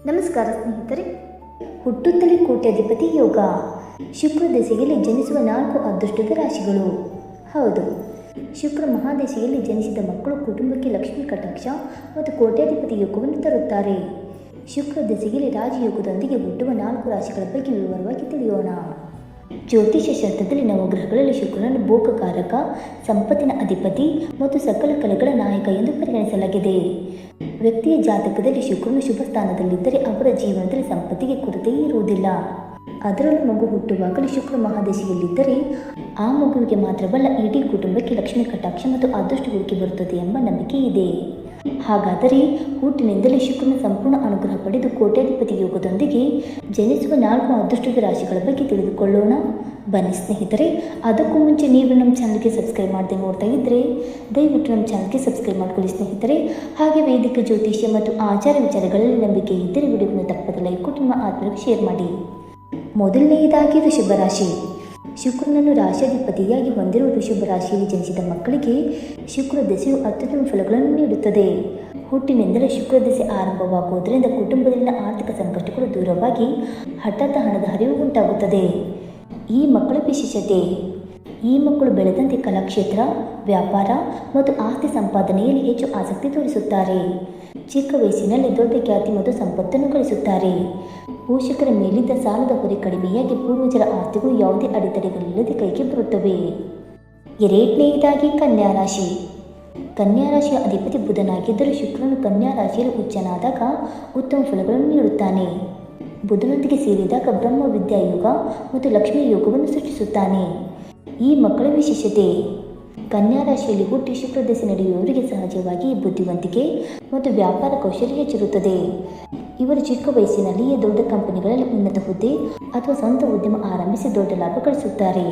ನಮಸ್ಕಾರ ಸ್ನೇಹಿತರೆ. ಹುಟ್ಟುತ್ತಲೇ ಕೋಟ್ಯಾಧಿಪತಿ ಯೋಗ. ಶುಕ್ರ ದೆಸೆಯಲ್ಲಿ ಜನಿಸುವ 4 ಅದೃಷ್ಟದ ರಾಶಿಗಳು. ಹೌದು, ಶುಕ್ರ ಮಹಾದಶೆಯಲ್ಲಿ ಜನಿಸಿದ ಮಕ್ಕಳು ಕುಟುಂಬಕ್ಕೆ ಲಕ್ಷ್ಮೀ ಕಟಾಕ್ಷ ಮತ್ತು ಕೋಟ್ಯಾಧಿಪತಿ ಯೋಗವನ್ನು ತರುತ್ತಾರೆ. ಶುಕ್ರ ದೆಸೆಯಲ್ಲಿ ರಾಜಯೋಗದೊಂದಿಗೆ ಹುಟ್ಟುವ 4 ರಾಶಿಗಳ ಬಗ್ಗೆ ವಿವರವಾಗಿ ತಿಳಿಯೋಣ. ಜ್ಯೋತಿಷ್ಯ ಶಾಸ್ತ್ರದಲ್ಲಿ ನವಗ್ರಹಗಳಲ್ಲಿ ಶುಕ್ರನನ್ನು ಭೋಗಕಾರಕ, ಸಂಪತ್ತಿನ ಅಧಿಪತಿ ಮತ್ತು ಸಕಲ ಕಲೆಗಳ ನಾಯಕ ಎಂದು ಪರಿಗಣಿಸಲಾಗಿದೆ. ವ್ಯಕ್ತಿಯ ಜಾತಕದಲ್ಲಿ ಶುಕ್ರನು ಶುಭ ಸ್ಥಾನದಲ್ಲಿದ್ದರೆ ಅವರ ಜೀವನದಲ್ಲಿ ಸಂಪತ್ತಿಗೆ ಕೊರತೆ ಇರುವುದಿಲ್ಲ. ಅದರಲ್ಲೂ ಮಗು ಹುಟ್ಟುವಾಗಲೇ ಶುಕ್ರ ಮಹಾದಶೆಯಲ್ಲಿದ್ದರೆ ಆ ಮಗುವಿಗೆ ಮಾತ್ರವಲ್ಲ, ಇಡೀ ಕುಟುಂಬಕ್ಕೆ ಲಕ್ಷ್ಮೀ ಕಟಾಕ್ಷ ಮತ್ತು ಅದೃಷ್ಟ ಹುಡುಕಿ ಬರುತ್ತದೆ ಎಂಬ ನಂಬಿಕೆ ಇದೆ. ಹಾಗಾದರೆ ಹುಟ್ಟಿನಿಂದಲೇ ಶುಕ್ರನ ಸಂಪೂರ್ಣ ಅನುಗ್ರಹ ಪಡೆದು ಕೋಟ್ಯಾಧಿಪತಿ ಯೋಗದೊಂದಿಗೆ ಜನಿಸುವ 4 ಅದೃಷ್ಟದ ರಾಶಿಗಳ ಬಗ್ಗೆ ತಿಳಿದುಕೊಳ್ಳೋಣ. ಬನ್ನಿ ಸ್ನೇಹಿತರೆ. ಅದಕ್ಕೂ ಮುಂಚೆ ನೀವು ನಮ್ಮ ಚಾನಲ್ಗೆ ಸಬ್ಸ್ಕ್ರೈಬ್ ಮಾಡದೆ ನೋಡ್ತಾ ಇದ್ದರೆ ದಯವಿಟ್ಟು ನಮ್ಮ ಚಾನಲ್ಗೆ ಸಬ್ಸ್ಕ್ರೈಬ್ ಮಾಡ್ಕೊಳ್ಳಿ ಸ್ನೇಹಿತರೆ. ಹಾಗೆ ವೈದಿಕ ಜ್ಯೋತಿಷ್ಯ ಮತ್ತು ಆಚಾರ ವಿಚಾರಗಳಲ್ಲಿ ನಂಬಿಕೆ ಇದ್ದರೆ ವಿಡಿಯೋವನ್ನು ತಪ್ಪದೆ ಲೈಕ್ ಕೊಟ್ಟು ನಿಮ್ಮ ಆತ್ಮರಿಗೆ ಶೇರ್ ಮಾಡಿ. ಮೊದಲನೆಯದಾಗಿ ಋಷಭ ರಾಶಿ. ಶುಕ್ರನನ್ನು ರಾಶಿಯಾಧಿಪತಿಯಾಗಿ ಹೊಂದಿರುವ ಋಷಭ ರಾಶಿಯಲ್ಲಿ ಜನಿಸಿದ ಮಕ್ಕಳಿಗೆ ಶುಕ್ರ ದೆಸೆಯು ಅತ್ಯುತ್ತಮ ಫಲಗಳನ್ನು ನೀಡುತ್ತದೆ. ಹುಟ್ಟಿನಿಂದಲೇ ಶುಕ್ರ ದೆಸೆ ಆರಂಭವಾಗುವುದರಿಂದ ಕುಟುಂಬದಲ್ಲಿನ ಆರ್ಥಿಕ ಸಂಕಷ್ಟಗಳು ದೂರವಾಗಿ ಹಠಾತ್ ಹಣದ ಹರಿವು ಉಂಟಾಗುತ್ತದೆ. ಈ ಮಕ್ಕಳ ವಿಶೇಷತೆ: ಈ ಮಕ್ಕಳು ಬೆಳೆದಂತೆ ಕಲಾಕ್ಷೇತ್ರ, ವ್ಯಾಪಾರ ಮತ್ತು ಆಸ್ತಿ ಸಂಪಾದನೆಯಲ್ಲಿ ಹೆಚ್ಚು ಆಸಕ್ತಿ ತೋರಿಸುತ್ತಾರೆ. ಚಿಕ್ಕ ವಯಸ್ಸಿನಲ್ಲಿ ದೊಡ್ಡ ಖ್ಯಾತಿ ಮತ್ತು ಸಂಪತ್ತನ್ನು ಗಳಿಸುತ್ತಾರೆ. ಪೋಷಕರ ಮೇಲಿದ್ದ ಸಾಲದ ಹೊರೆ ಕಡಿಮೆಯಾಗಿ ಪೂರ್ವಜರ ಆಸ್ತಿಗಳು ಯಾವುದೇ ಅಡೆತಡೆಗಳಿಲ್ಲದೆ ಕೈಗೆ ಬರುತ್ತವೆ. ಎರಡನೆಯದಾಗಿ ಕನ್ಯಾ ರಾಶಿ. ಕನ್ಯಾ ರಾಶಿಯ ಅಧಿಪತಿ ಬುಧನಾಗಿದ್ದರೂ ಶುಕ್ರನು ಕನ್ಯಾ ರಾಶಿಯಲ್ಲಿ ಉಚ್ಚನಾದಾಗ ಉತ್ತಮ ಫಲಗಳನ್ನು ನೀಡುತ್ತಾನೆ. ಬುಧನೊಂದಿಗೆ ಸೇರಿದಾಗ ಬ್ರಹ್ಮ ವಿದ್ಯಾಯೋಗ ಮತ್ತು ಲಕ್ಷ್ಮೀ ಯೋಗವನ್ನು ಸೃಷ್ಟಿಸುತ್ತಾನೆ. ಈ ಮಕ್ಕಳ ವಿಶೇಷತೆ: ಕನ್ಯಾ ರಾಶಿಯಲ್ಲಿ ಹುಟ್ಟಿ ಶುಕ್ರ ದೆಸೆ ನಡೆಯುವವರಿಗೆ ಸಹಜವಾಗಿ ಬುದ್ಧಿವಂತಿಕೆ ಮತ್ತು ವ್ಯಾಪಾರ ಕೌಶಲ್ಯ ಹೆಚ್ಚಿರುತ್ತದೆ. ಇವರು ಚಿಕ್ಕ ವಯಸ್ಸಿನಲ್ಲಿಯೇ ದೊಡ್ಡ ಕಂಪನಿಗಳಲ್ಲಿ ಉನ್ನತ ಹುದ್ದೆ ಅಥವಾ ಸ್ವಂತ ಉದ್ಯಮ ಆರಂಭಿಸಿ ದೊಡ್ಡ ಲಾಭ ಗಳಿಸುತ್ತಾರೆ.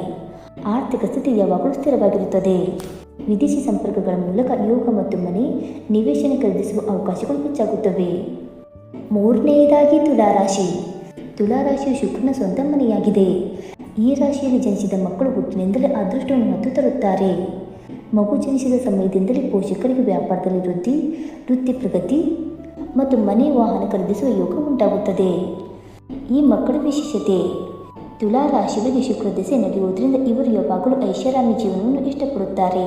ಆರ್ಥಿಕ ಸ್ಥಿತಿ ಯಾವಾಗಲೂ ಸ್ಥಿರವಾಗಿರುತ್ತದೆ. ವಿದೇಶಿ ಸಂಪರ್ಕಗಳ ಮೂಲಕ ಯೋಗ ಮತ್ತು ಮನೆ, ನಿವೇಶನ ಖರೀದಿಸುವ ಅವಕಾಶಗಳು ಹೆಚ್ಚಾಗುತ್ತವೆ. ಮೂರನೆಯದಾಗಿ ತುಲಾರಾಶಿ. ತುಲಾರಾಶಿಯು ಶುಕ್ರನ ಸ್ವಂತ ಮನೆಯಾಗಿದೆ. ಈ ರಾಶಿಯಲ್ಲಿ ಜನಿಸಿದ ಮಕ್ಕಳು ಹುಟ್ಟಿನಿಂದಲೇ ಅದೃಷ್ಟವನ್ನು ಹೊತ್ತು ತರುತ್ತಾರೆ. ಮಗು ಜನಿಸಿದ ಸಮಯದಿಂದಲೇ ಪೋಷಕರಿಗೆ ವ್ಯಾಪಾರದಲ್ಲಿ ವೃತ್ತಿ ಪ್ರಗತಿ ಮತ್ತು ಮನೆ, ವಾಹನ ಖರೀದಿಸುವ ಯೋಗ ಉಂಟಾಗುತ್ತದೆ. ಈ ಮಕ್ಕಳ ವಿಶೇಷತೆ: ತುಲಾ ರಾಶಿಯವರಿಗೆ ಶುಕ್ರ ದೆಸೆ ನಡೆಯುವುದರಿಂದ ಇವರು ಯಾವಾಗಲೂ ಐಷಾರಾಮಿ ಜೀವನವನ್ನು ಇಷ್ಟಪಡುತ್ತಾರೆ.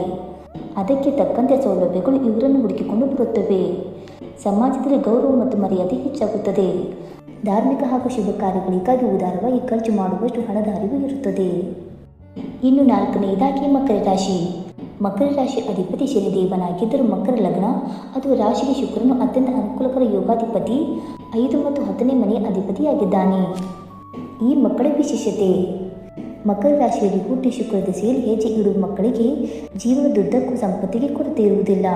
ಅದಕ್ಕೆ ತಕ್ಕಂತೆ ಸೌಲಭ್ಯಗಳು ಇವರನ್ನು ಹುಡುಕಿಕೊಂಡು ಬರುತ್ತವೆ. ಸಮಾಜದಲ್ಲಿ ಗೌರವ ಮತ್ತು ಮರ್ಯಾದೆ ಹೆಚ್ಚಾಗುತ್ತದೆ. ಧಾರ್ಮಿಕ ಹಾಗೂ ಶುಭ ಕಾರ್ಯಗಳಿಗಾಗಿ ಉದಾರವಾಗಿ ಖರ್ಚು ಮಾಡುವಷ್ಟು ಹಣದ ಹರಿವು ಇರುತ್ತದೆ. ಇನ್ನು ನಾಲ್ಕನೆಯದಾಗಿ ಮಕರ ರಾಶಿ. ಮಕರ ರಾಶಿ ಅಧಿಪತಿ ಶನಿದೇವನಾಗಿದ್ದರೂ ಮಕರ ಲಗ್ನ ಅಥವಾ ರಾಶಿಗೆ ಶುಕ್ರನು ಅತ್ಯಂತ ಅನುಕೂಲಕರ ಯೋಗಾಧಿಪತಿ, 5 ಮತ್ತು 10ನೇ ಮನೆಯ ಅಧಿಪತಿಯಾಗಿದ್ದಾನೆ. ಈ ಮಕ್ಕಳ ವಿಶೇಷತೆ: ಮಕರ ರಾಶಿಯಲ್ಲಿ ಹುಟ್ಟಿ ಶುಕ್ರ ದೆಸೆಯಲ್ಲಿ ಹೆಜ್ಜೆ ಇಡುವ ಮಕ್ಕಳಿಗೆ ಜೀವನದುದ್ದಕ್ಕೂ ಸಂಪತ್ತಿಗೆ ಕೊರತೆ ಇರುವುದಿಲ್ಲ.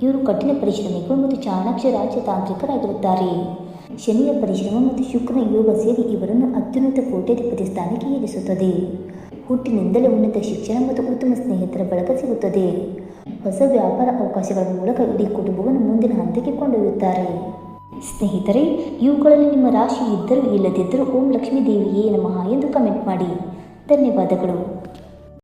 ಇವರು ಕಠಿಣ ಪರಿಶ್ರಮಿಗಳು ಮತ್ತು ಚಾಣಾಕ್ಷ ರಾಜತಾಂತ್ರಿಕರಾಗಿರುತ್ತಾರೆ. ಶನಿಯ ಪರಿಶ್ರಮ ಮತ್ತು ಶುಕ್ರನ ಯೋಗ ಸೇರಿ ಇವರನ್ನು ಅತ್ಯುನ್ನತ ಕೋಟ್ಯಾಧಿಪತಿ ಸ್ಥಾನಕ್ಕೆ ಏರಿಸುತ್ತದೆ. ಹುಟ್ಟಿನಿಂದಲೇ ಉನ್ನತ ಶಿಕ್ಷಣ ಮತ್ತು ಉತ್ತಮ ಸ್ನೇಹಿತರ ಬಳಗ ಸಿಗುತ್ತದೆ. ಹೊಸ ವ್ಯಾಪಾರ ಅವಕಾಶಗಳ ಮೂಲಕ ಇಡೀ ಕುಟುಂಬವನ್ನು ಮುಂದಿನ ಹಂತಕ್ಕೆ ಕೊಂಡೊಯ್ಯುತ್ತಾರೆ. ಸ್ನೇಹಿತರೆ, ಇವುಗಳಲ್ಲಿ ನಿಮ್ಮ ರಾಶಿ ಇದ್ದರೂ ಇಲ್ಲದಿದ್ದರೂ ಓಂ ಲಕ್ಷ್ಮೀ ದೇವಿಯೇ ನಮಃ ಎಂದು ಕಮೆಂಟ್ ಮಾಡಿ. ಧನ್ಯವಾದಗಳು.